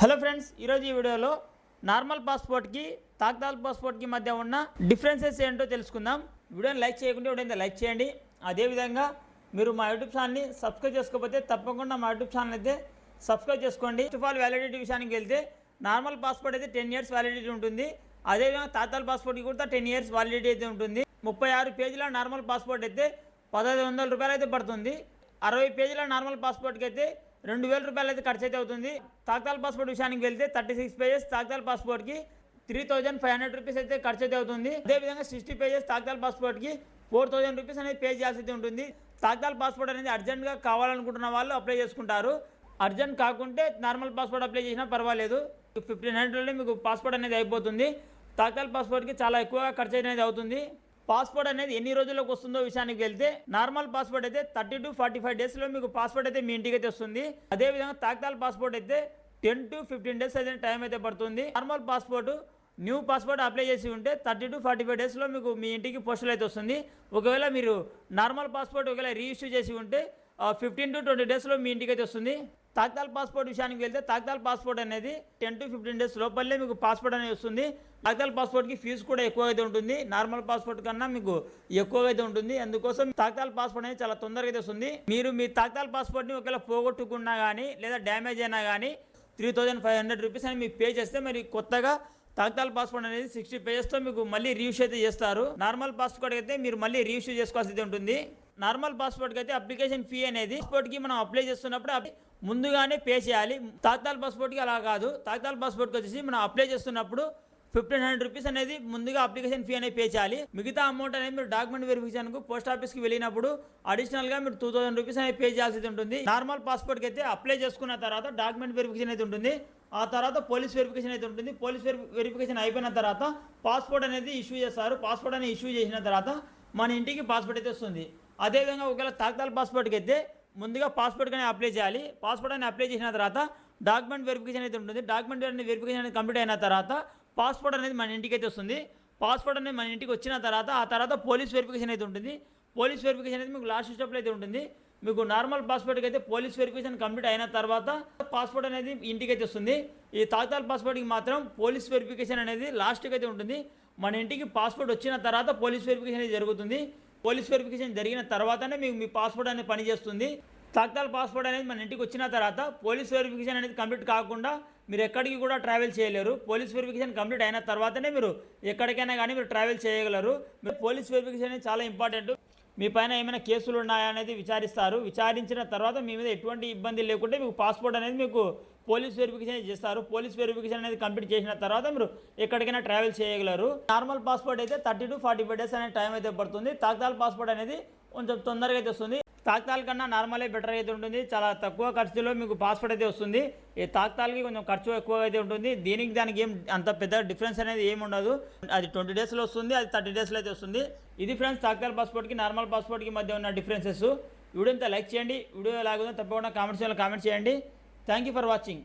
Hello friends, ఈరోజు ఈ వీడియోలో నార్మల్ పాస్పోర్ట్కి తాత్కాల్ పాస్పోర్ట్కి మధ్య ఉన్న డిఫరెన్సెస్ ఏంటో తెలుసుకుందాం. వీడియోని లైక్ చేయకుంటే వీడియో లైక్ చేయండి. అదేవిధంగా మీరు మా యూట్యూబ్ ఛానల్ని సబ్స్క్రైబ్ చేసుకోకపోతే తప్పకుండా మా యూట్యూబ్ ఛానల్ అయితే సబ్స్క్రైబ్ చేసుకోండి. ఫస్ట్ ఆఫ్ ఆల్ వ్యాలిడిటీ విషయానికి వెళ్తే నార్మల్ పాస్పోర్ట్ అయితే 10 years వ్యాలిడిటీ ఉంటుంది. అదేవిధంగా తాత్కాల్ పాస్పోర్ట్కి కూడా 10 years వ్యాలిడిటీ అయితే ఉంటుంది. 36 పేజీల నార్మల్ పాస్పోర్ట్ అయితే 1500 రూపాయలు అయితే పడుతుంది. 60 పేజీల నార్మల్ పాస్పోర్ట్కి అయితే 2000 రూపాయలు అయితే ఖర్చు అయితే అవుతుంది. తాత్కాల్ పాస్పోర్ట్ విషయానికి వెళ్తే 36 పేజెస్ తాత్కాల్ పాస్పోర్ట్కి 3500 రూపీస్ అయితే ఖర్చు అయితే అవుతుంది. అదేవిధంగా 60 పేజెస్ తాత్కాల్ పాస్పోర్ట్కి 4000 రూపీస్ అనేది పే చేయాల్సి అయితే ఉంటుంది. తాత్కాల్ పాస్పోర్ట్ అనేది అర్జెంట్గా కావాలనుకుంటున్న వాళ్ళు అప్లై చేసుకుంటారు. అర్జెంట్ కాకుంటే నార్మల్ పాస్పోర్ట్ అప్లై చేసినా పర్వాలేదు. 1500లోనే మీకు పాస్పోర్ట్ అనేది అయిపోతుంది. తాత్కాల్ పాస్పోర్ట్కి చాలా ఎక్కువగా ఖర్చు అనేది అవుతుంది. పాస్పోర్ట్ అనేది ఎన్ని రోజుల్లోకి వస్తుందో విషయానికి వెళ్తే నార్మల్ పాస్పోర్ట్ అయితే 30 to 45 డేస్లో మీకు పాస్పోర్ట్ అయితే మీ ఇంటికి అయితే వస్తుంది. అదేవిధంగా తాత్కాల్ పాస్పోర్ట్ అయితే 10 to 15 డేస్ అయితే టైం అయితే పడుతుంది. Normal passport new passport apply చేసి ఉంటే 30 to 45 డేస్లో మీకు మీ ఇంటికి పోస్టులు అయితే వస్తుంది. ఒకవేళ మీరు నార్మల్ పాస్పోర్ట్ ఒకవేళ రీఇష్యూ చేసి ఉంటే 15 to 20 డేస్లో మీ ఇంటికి అయితే వస్తుంది. తాత్కాల్ పాస్పోర్ట్ విషయానికి వెళ్తే తాత్కాల్ పాస్పోర్ట్ అనేది 10 to 15 డేస్ లోపలే మీకు పాస్పోర్ట్ అనేది వస్తుంది. తాత్కాల్ పాస్పోర్ట్కి ఫీజు కూడా ఎక్కువ అయితే ఉంటుంది. నార్మల్ పాస్పోర్ట్ కన్నా మీకు ఎక్కువగా అయితే ఉంటుంది. అందుకోసం తాత్కాల్ పాస్పోర్ట్ అనేది చాలా తొందరగా అయితే వస్తుంది. మీరు మీ తాత్కాల్ పాస్పోర్ట్ని ఒకవేళ పోగొట్టుకున్నా కానీ లేదా డ్యామేజ్ అయినా కానీ 3500 రూపీస్ అని మీకు పే చేస్తే మరి కొత్తగా తాత్కాల్ పాస్పోర్ట్ అనేది 60 పేజెస్తో మీకు మళ్ళీ రీఇష్యూ అయితే చేస్తారు. నార్మల్ పాస్పోర్ట్ అయితే మీరు మళ్ళీ రీఇష్యూ చేసుకోవాల్సి అయితే ఉంటుంది. నార్మల్ పాస్పోర్ట్కి అయితే అప్లికేషన్ ఫీ అనేది పాస్పోర్ట్కి మనం అప్లై చేస్తున్నప్పుడు ముందుగానే పే చేయాలి. తాత్కాల్ పాస్పోర్ట్కి అలా కాదు. తాత్కాల్ పాస్పోర్ట్కి వచ్చేసి మనం అప్లై చేస్తున్నప్పుడు 1500 రూపీస్ అనేది ముందుగా అప్లికేషన్ ఫీ అనేది పే చేయాలి. మిగతా అమౌంట్ అనేది మీరు డాక్యుమెంట్ వెరిఫికేషన్కు పోస్ట్ ఆఫీస్కి వెళ్ళినప్పుడు అడిషనల్గా మీరు 2000 రూపీస్ అనేది పే చేయాల్సి ఉంటుంది. నార్మల్ పాస్పోర్ట్కి అయితే అప్లై చేసుకున్న తర్వాత డాక్యుమెంట్ వెరిఫికేషన్ అయితే ఉంటుంది. ఆ తర్వాత పోలీస్ వెరిఫికేషన్ అయితే ఉంటుంది. పోలీస్ వెరిఫికేషన్ అయిపోయిన తర్వాత పాస్పోర్ట్ అనేది ఇష్యూ చేస్తారు. పాస్పోర్ట్ అనేది ఇష్యూ చేసిన తర్వాత మన ఇంటికి పాస్పోర్ట్ అయితే వస్తుంది. అదేవిధంగా ఒకవేళ తాత్కాల్ పాస్పోర్ట్కి అయితే ముందుగా పాస్పోర్ట్ అనేది అప్లై చేయాలి. పాస్పోర్ట్ అని అప్లై చేసిన తర్వాత డాక్యుమెంట్ వెరిఫికేషన్ అయితే ఉంటుంది. డాక్యుమెంట్ వెరిఫికేషన్ అనేది కంప్లీట్ అయిన తర్వాత పాస్పోర్ట్ అనేది మన ఇంటికి అయితే వస్తుంది. పాస్పోర్ట్ అనేది మన ఇంటికి వచ్చిన తర్వాత ఆ తర్వాత పోలీస్ వెరిఫికేషన్ అయితే ఉంటుంది. పోలీస్ వెరిఫికేషన్ అనేది మీకు లాస్ట్ స్టెప్లో అయితే ఉంటుంది. మీకు నార్మల్ పాస్పోర్ట్కి అయితే పోలీస్ వెరిఫికేషన్ కంప్లీట్ అయిన తర్వాత పాస్పోర్ట్ అనేది ఇంటికి అయితే వస్తుంది. ఈ తాత్కాల్ పాస్పోర్ట్కి మాత్రం పోలీస్ వెరిఫికేషన్ అనేది లాస్ట్కి అయితే ఉంటుంది. మన ఇంటికి పాస్పోర్ట్ వచ్చిన తర్వాత పోలీస్ వెరిఫికేషన్ అనేది జరుగుతుంది. పోలీస్ వెరిఫికేషన్ జరిగిన తర్వాతనే మీకు మీ పాస్పోర్ట్ అనేది పనిచేస్తుంది. తాత్కాల్ పాస్పోర్ట్ అనేది మన ఇంటికి వచ్చిన తర్వాత పోలీస్ వెరిఫికేషన్ అనేది కంప్లీట్ కాకుండా మీరు ఎక్కడికి కూడా ట్రావెల్ చేయలేరు. పోలీస్ వెరిఫికేషన్ కంప్లీట్ అయిన తర్వాతనే మీరు ఎక్కడికైనా కానీ మీరు ట్రావెల్ చేయగలరు. పోలీస్ వెరిఫికేషన్ అనేది చాలా ఇంపార్టెంట్. మీ పైన ఏమైనా కేసులు ఉన్నాయా అనేది విచారిస్తారు. విచారించిన తర్వాత మీ మీద ఎటువంటి ఇబ్బంది లేకుంటే మీకు పాస్పోర్ట్ అనేది మీకు పోలీస్ వెరిఫికేషన్ చేస్తారు. పోలీస్ వెరిఫికేషన్ అనేది కంప్లీట్ చేసిన తర్వాత మీరు ఎక్కడికైనా ట్రావెల్ చేయగలరు. నార్మల్ పాస్పోర్ట్ అయితే 30 to 45 డేస్ అనే టైం అయితే పడుతుంది. తాత్కాల్ పాస్పోర్ట్ అనేది కొంచెం తొందరగా అయితే వస్తుంది. తాత్కాల్ కన్నా నార్మలే బెటర్ అయితే ఉంటుంది. చాలా తక్కువ ఖర్చులో మీకు పాస్పోర్ట్ అయితే వస్తుంది. ఈ తాత్కాల్కి కొంచెం ఖర్చు ఎక్కువ అయితే ఉంటుంది. దానికి ఏం అంత పెద్ద డిఫరెన్స్ అనేది ఏమి ఉండదు. అది 20 డేస్లో వస్తుంది, అది 30 డేస్లో అయితే వస్తుంది. ఇది ఫ్రెండ్స్ తాత్కాల్ పాస్పోర్ట్కి నార్మల్ పాస్పోర్ట్కి మధ్య ఉన్న డిఫరెన్సెస్. వీడియో అంతా లైక్ చేయండి. వీడియో ఎలాగుందో తప్పకుండా కామెంట్ చేయండి. Thank you for watching.